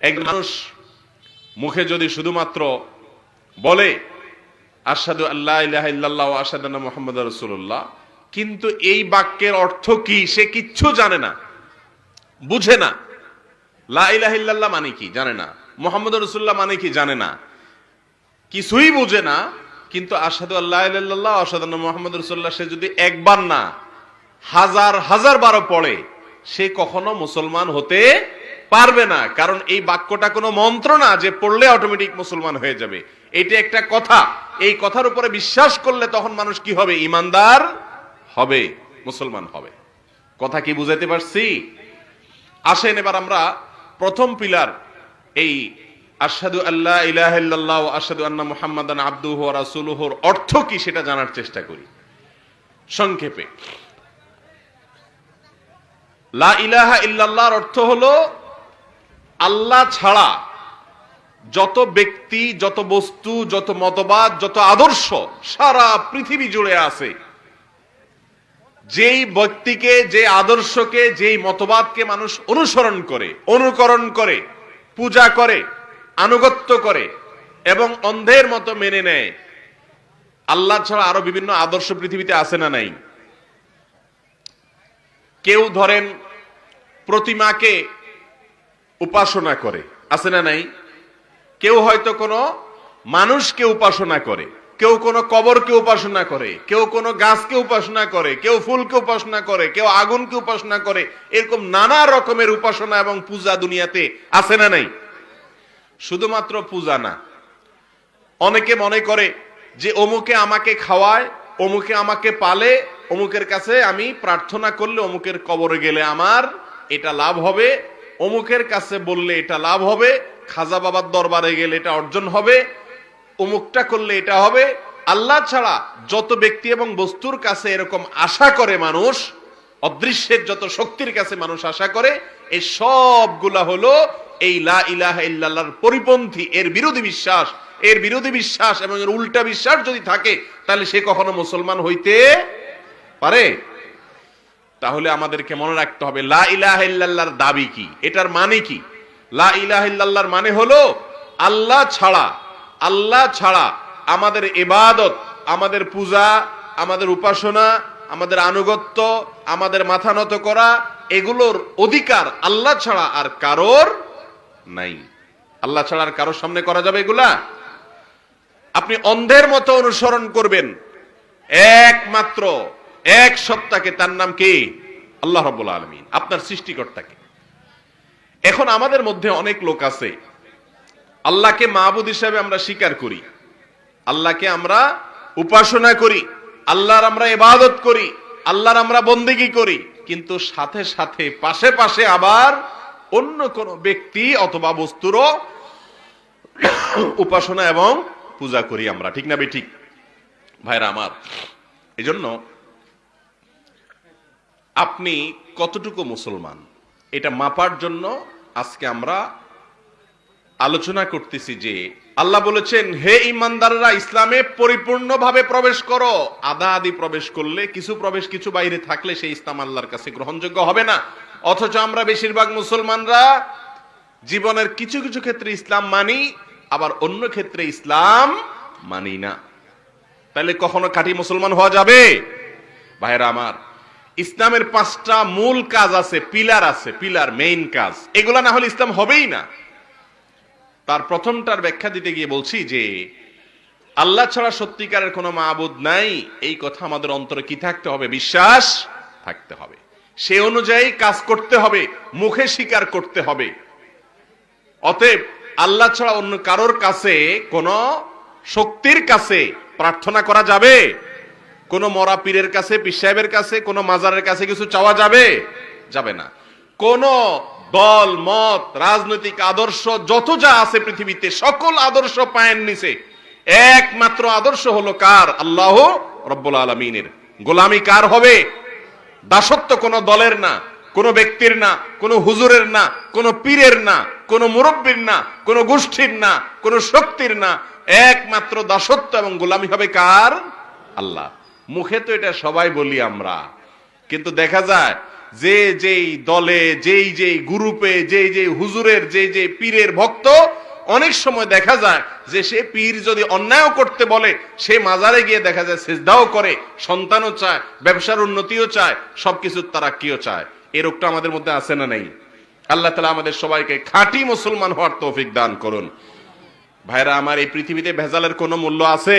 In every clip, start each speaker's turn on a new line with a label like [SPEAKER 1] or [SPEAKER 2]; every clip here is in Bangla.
[SPEAKER 1] এক মানুষ মুখে যদি শুধুমাত্র বলে আশহাদু আল্লা ইলাহা ইল্লাল্লাহ ওয়া আশহাদু আন্না মুহাম্মাদার রাসূলুল্লাহ, কিন্তু এই বাক্যের অর্থ কি সে কিচ্ছু জানে না, বুঝে না। লা ইলাহা ইল্লাল্লাহ মানে কি জানে না, মুহাম্মাদুর রাসূলুল্লাহ মানে কি জানে না, কিছুই বুঝে না। কিন্তু আশহাদু আল্লা ইলাহা ইল্লাল্লাহ ওয়া আশহাদু আন্না মুহাম্মাদুর রাসূলুল্লাহ সে যদি একবার না হাজার হাজার বারও পড়ে, সে কখনো মুসলমান হতে পারবে না। কারণ এই বাক্যটা কোনো মন্ত্র না যে পড়লে অটোমেটিক মুসলমান হয়ে যাবে। এটা একটা কথা, এই কথার উপরে বিশ্বাস করলে তখন মানুষ কি হবে? ঈমানদার হবে, মুসলমান হবে। কথা কি বুঝাতে পারছি? আসেন এবার আমরা প্রথম পিলার এই আশহাদু আল্লা ইলাহা ইল্লাল্লাহ ওয়া আশহাদু আন্না মুহাম্মাদান আবদুহু ওয়া রাসূলুহুর অর্থ কি সেটা জানার চেষ্টা করি সংক্ষেপে। লা ইলাহা ইল্লাল্লাহর অর্থ হলো আল্লাহ ছাড়া যত ব্যক্তি, যত বস্তু, যত মতবাদ, যত আদর্শ সারা পৃথিবী জুড়ে আছে, যেই ব্যক্তিকে, যে আদর্শকে, যেই মতবাদকে মানুষ অনুসরণ করে, অনুকরণ করে, পূজা করে, আনুগত্য করে এবং অন্ধের মতো মেনে নেয়, আল্লাহ ছাড়া আরো বিভিন্ন আদর্শ পৃথিবীতে আছে না নাই? কেউ ধরেন প্রতিমাকে উপাসনা করে, আছে না নাই? কেউ হয়তো কোনো মানুষকে উপাসনা করে, কেউ কোনো কবরকে উপাসনা করে, কেউ কোনো গাছকে উপাসনা করে, কেউ ফুলকে উপাসনা করে, কেউ আগুনকে উপাসনা করে। এরকম নানা রকমের উপাসনা এবং পূজা দুনিয়াতে আছে না নাই? শুধুমাত্র পূজা না, অনেকে মনে করে যে অমুকে আমাকে খাওয়ায়, অমুকে আমাকে পালে, অমুকের কাছে আমি প্রার্থনা করলে, অমুকের কবরে গেলে আমার এটা লাভ হবে, অমুকের কাছে বললে এটা লাভ হবে, খাজা বাবার দরবারে গেলে এটা অর্জন হবে, অমুকটা করলে এটা হবে। আল্লাহ ছাড়া যত ব্যক্তি এবং বস্তুর কাছে এরকম আশা করে মানুষ, অদৃশ্যের যত শক্তির কাছে মানুষ আশা করে, এই সবগুলা হলো এই লা ইলাহা ইল্লাল্লাহর পরিপন্থী, এর বিরোধী বিশ্বাস। এর বিরোধী বিশ্বাস এবং এর উল্টা বিশ্বাস যদি থাকে, তাহলে সে কখনো মুসলমান হইতে পারে? তাহলে আমাদেরকে মনে রাখতে হবে লা ইলাহা ইল্লাল্লাহর দাবি কি, এটার মানে কি। লা ইলাহা ইল্লাল্লাহর মানে হলো আল্লাহ ছাড়া আমাদের ইবাদত, আমাদের পূজা, আমাদের উপাসনা, আমাদের আনুগত্য, আমাদের মাথা নত করা, এগুলোর অধিকার আল্লাহ ছাড়া আর কারোর নাই। আল্লাহ ছাড়া আর কারোর সামনে করা যাবে এগুলা? আপনি অন্ধের মতো অনুসরণ করবেন একমাত্র এক সত্তাকে, তার নাম কি? আল্লাহ রাব্বুল আলামিন, আপনার সৃষ্টিকর্তাকে। এখন আমাদের মধ্যে অনেক লোক আছে, আল্লাহকে মাবুদ হিসাবে আমরা স্বীকার করি, আল্লাহকে আমরা উপাসনা করি, আল্লাহর আমরা ইবাদত করি, আল্লাহর আমরা বন্দেগী করি, কিন্তু সাথে সাথে পাশে পাশে আবার অন্য কোন ব্যক্তি অথবা বস্তুরও উপাসনা এবং পূজা করি আমরা, ঠিক না বেঠিক ভাইরা আমার? এজন্য আপনি কতটুকু মুসলমান এটা মাপার জন্য আজকে আমরা আলোচনা করতেছি যে আল্লাহ বলেছেন, হে ঈমানদাররা ইসলামে পরিপূর্ণভাবে প্রবেশ করো। আধা আধি প্রবেশ করলে, কিছু প্রবেশ কিছু বাইরে থাকলে সেই ইসলাম আল্লাহর কাছে গ্রহণযোগ্য হবে না। অথচ আমরা বেশিরভাগ মুসলমানরা জীবনের কিছু কিছু ক্ষেত্রে ইসলাম মানি, আবার অন্য ক্ষেত্রে ইসলাম মানি না। তাহলে কখনো খাঁটি মুসলমান হওয়া যাবে? ভাইরা আমার, ইসলামের 5টা মূল কাজ আছে, পিলার আছে, পিলার মেইন কাজ, এগুলা না হলে ইসলাম হবেই না। তার প্রথমটার ব্যাখ্যা দিতে গিয়ে বলছি যে আল্লাহ ছাড়া সত্যিকারের কোনো মাবুদ নাই, এই কথা আমাদের অন্তরে কি থাকতে হবে? বিশ্বাস থাকতে হবে। সে অনুযায়ী কাজ করতে হবে, মুখে স্বীকার করতে হবে। অতএব আল্লাহ ছাড়া অন্য কারোর কাছে, কোন শক্তির কাছে প্রার্থনা করা যাবে? কোন মরা পীরের কাছে, পীর সাহেবের কাছে, কোন মাজারের কাছে কিছু চাওয়া যাবে? যাবে না। কোন দল মত, রাজনৈতিক আদর্শ যত যা আছে পৃথিবীতে, সকল আদর্শ পায়ের নিচে একমাত্র আদর্শ হলো কার? আল্লাহ রাব্বুল আলামিনের। গোলামি কার হবে? দাসত্ব কোন দলের না, কোন ব্যক্তির না, কোন হুজুরের না, কোন পীরের না, কোন মুরব্বীর না, কোন গোষ্ঠীর না, কোন শক্তির না। একমাত্র দাসত্ব এবং গোলামি হবে কার? আল্লাহ। মুখে তো এটা সবাই বলি আমরা, কিন্তু দেখা যায় যে যেই দলে, যেই যেই গ্রুপে, যেই যেই হুজুরের, যেই যেই পীরের ভক্ত, অনেক সময় দেখা যায় যে সে পীর যদি অন্যায় করতে বলে, সে মাজারে গিয়ে দেখা যায় সিজদাও করে, সন্তানও চায়, ব্যবসার উন্নতিও চায়, সবকিছুর তারাক্কিও চায়। এই রোগটা আমাদের মধ্যে আছে না নেই? আল্লাহ তাআলা আমাদের সবাইকে খাঁটি মুসলমান হওয়ার তৌফিক দান করুন। ভাইরা আমার, এই পৃথিবীতে ভেজালের কোনো মূল্য আছে?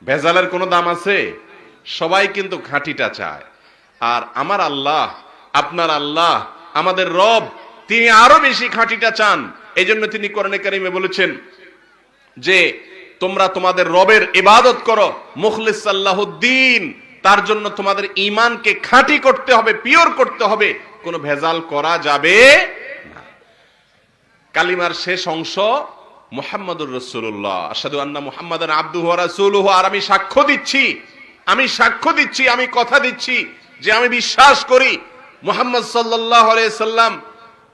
[SPEAKER 1] ভেজালের কোনো দাম আছে? সবাই কিন্তু খাঁটিটা চায়। আর আমার আল্লাহ, আপনার আল্লাহ, আমাদের রব, তিনি আরো বেশি খাঁটিটা চান। এই জন্য তিনি কোরআনে কারিমে বলেছেন যে তোমরা তোমাদের রবের ইবাদত করো মুখলিস আল্লাহুদ্দিন, তার জন্য তোমাদের ঈমানকে খাঁটি করতে হবে, পিওর করতে হবে, কোনো ভেজাল করা যাবে না। কালিমার শেষ অংশ মুহাম্মাদুর রাসূলুল্লাহ, আশহাদু আন্না মুহাম্মাদান আবদুহু ওয়া রাসূলুহু। আর আমি সাক্ষ্য দিচ্ছি, আমি কথা দিচ্ছি যে আমি বিশ্বাস করি মুহাম্মদ সাল্লাল্লাহু আলাইহি সাল্লাম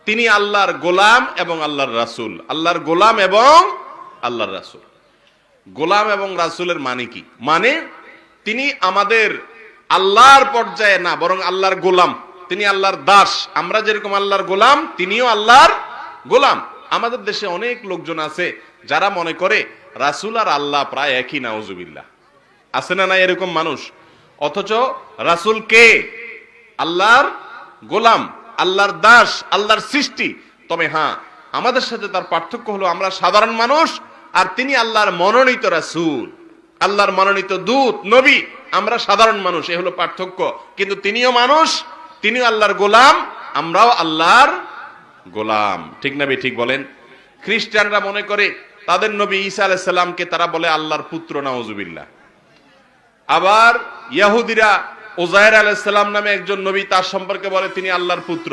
[SPEAKER 1] তিনি আল্লাহর গোলাম এবং আল্লাহর রাসূল। আল্লাহর গোলাম এবং আল্লাহর রাসূল। গোলাম এবং রাসূলের মানে কি? মানে তিনি আমাদের আল্লাহর পর্যায়ে না, বরং আল্লাহর গোলাম। তিনি আল্লাহর দাস। আমরা যেরকম আল্লাহর গোলাম, তিনিও আল্লাহর গোলাম। আমাদের দেশে অনেক লোকজন আছে যারা মনে করে রাসূল আর আল্লাহ প্রায় একই, নাউজুবিল্লাহ। আছে না নাই এরকম মানুষ? অথচ রাসূল কে? আল্লাহর গোলাম, আল্লাহর দাস, আল্লাহর সৃষ্টি। তবে হ্যাঁ, আমাদের সাথে তার পার্থক্য হলো আমরা সাধারণ মানুষ আর তিনি আল্লাহর মনোনীত রাসূল, আল্লাহর মনোনীত দূত, নবী। আমরা সাধারণ মানুষ, এ হলো পার্থক্য। কিন্তু তিনিও মানুষ, তিনিও আল্লাহর গোলাম, আমরাও আল্লাহর গোলাম। ঠিক না ঠিক বলেন? খ্রিস্টানরা মনে করে তাদের নবী ঈসা আলাইহিস সালামকে তারা বলে আল্লাহর পুত্র, নাউজুবিল্লাহ। আবার ইহুদিরা উযায়ের আলাইহিস সালাম নামে একজন নবী, তার সম্পর্কে বলে তিনি আল্লাহর পুত্র।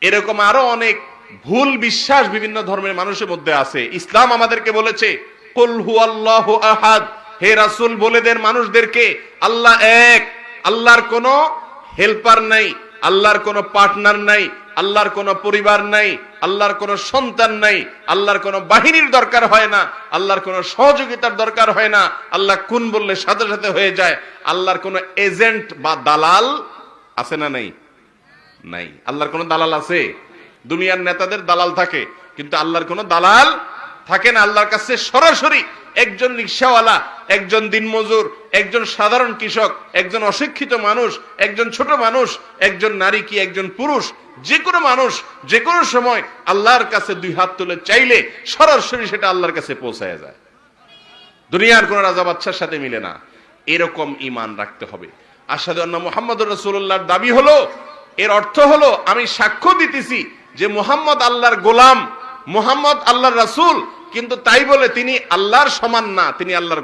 [SPEAKER 1] এরকম আরো অনেক ভুল বিশ্বাস বিভিন্ন ধর্মের মানুষের মধ্যে আছে। ইসলাম আমাদেরকে বলেছে কুল হুয়াল্লাহু আহাদ, হে রাসূল বলে দেন মানুষদেরকে আল্লাহ এক, আল্লাহর কোনো হেল্পার নাই, আল্লাহর কোনো পার্টনার নাই, আল্লাহর কোনো পরিবার নাই, আল্লাহর কোনো সন্তান নাই, আল্লাহর কোনো বাহিনীর দরকার হয় না, আল্লাহর কোনো সহযোগিতার দরকার হয় না। আল্লাহ কোন বললে সাথে সাথে হয়ে যায়। আল্লাহর কোনো এজেন্ট বা দালাল আছে না নাই? নাই। আল্লাহর কোনো দালাল আছে? দুনিয়ার নেতাদের দালাল থাকে, কিন্তু আল্লাহর কোনো দালাল থাকে না। আল্লাহর কাছে সরাসরি একজন রিকশাওয়ালা, একজন দিনমজুর, একজন সাধারণ কৃষক, একজন অশিক্ষিত মানুষ, একজন ছোট মানুষ, একজন নারী কি একজন পুরুষ, যে কোনো মানুষ যে কোনো সময় আল্লাহর কাছে দুই হাত তুলে চাইলে সরাসরি সেটা আল্লাহর কাছে পৌঁছায় যায়। দুনিয়ার কোন রাজা বাদশার সাথে মিলে না। এরকম ঈমান রাখতে হবে। আশহাদু আন্না মুহাম্মাদুর রাসূলুল্লাহর দাবি হলো, এর অর্থ হলো আমি সাক্ষ্য দিতেছি যে মুহাম্মদ আল্লাহর গোলাম, মুহাম্মদ আল্লাহর রাসূল, কিন্তু তাই বলে তিনি আল্লাহর সমান না, তিনি আল্লাহর